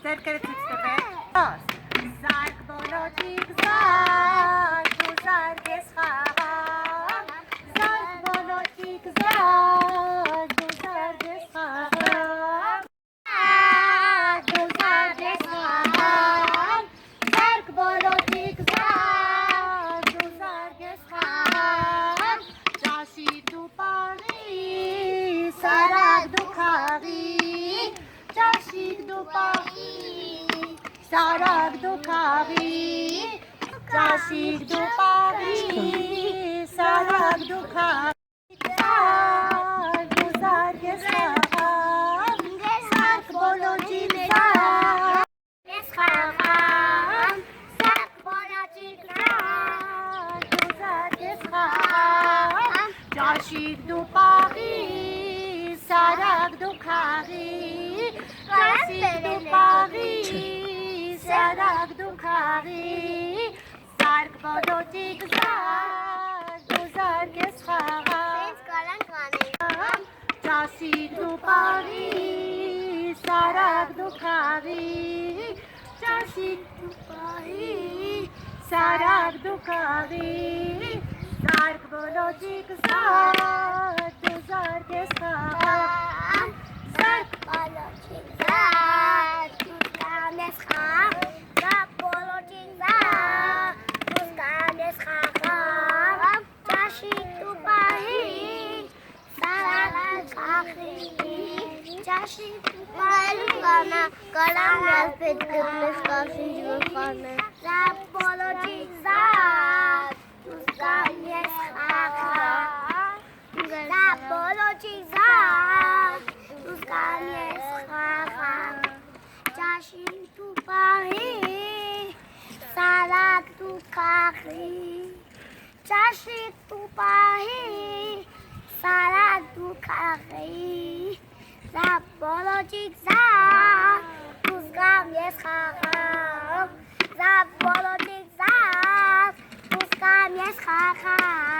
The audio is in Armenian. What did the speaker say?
Ձերքերը ցույց տվեք։ Զարկ բոլոջիկ զարկ, դու զարկ ես խաղաղ, զարկ բոլոջիկ զարկ, դու զարկ ես խաղաղ, դու զարկ ես խաղաղ, զարկ բոլոջիկ զարկ, դու զարկ ես խաղաղ, ճաշի դու պարի, սարակ դու խաղի, ճաշիկ դու պահի, սարակ դու խաղի, ճաշիկ դու պահի, սարակ դու խաղի, զարկ դու զարկ ես խաղաղ, զարկ բոլոջիկ զարկ ես խաղաղ, զարկ բոլոջիկ զարկ դու զարկ ես խաղաղ, ճաշիկ դու պահի, սարակ դու խաղի, ճաշիկ դու պահի, սարակ դու խաղի, զարկ բոլոջիկ զարկ, դու զարկ ես խաղաղ, ճաշիկ դու պահի, սարակ դու խաղի, ճաշիկ դու պահի, սարակ դու խաղի, զարկ բոլոջիկ զարկ, դու զարկ ես խաղաղ, զարկ բոլոջիկ զարկ, դու զարկ ես խաղաղ, զարկ բոլոջիկ զարկ, դու զարկ ես խաղաղ, ճաշիկ դու պահի, սարակ դու խաղի, ճաշիկ դու պահի, կալանալ պետք է մեզ կասին ջուրխանը, զարկ բոլոջիկ զարկ, դու զարկ ես խաղաղ, զարկ բոլոջիկ զարկ, դու զարկ ես խաղաղ, ճաշիկ դու պահի, սարակ դու խաղի, ճաշիկ դու պահի, սարակ դու խաղի, զարկ բոլոջիկ զարկ, դու զարկ ես խաղաղ, զարկ բոլոջիկ զարկ, դու զարկ ես խաղաղ,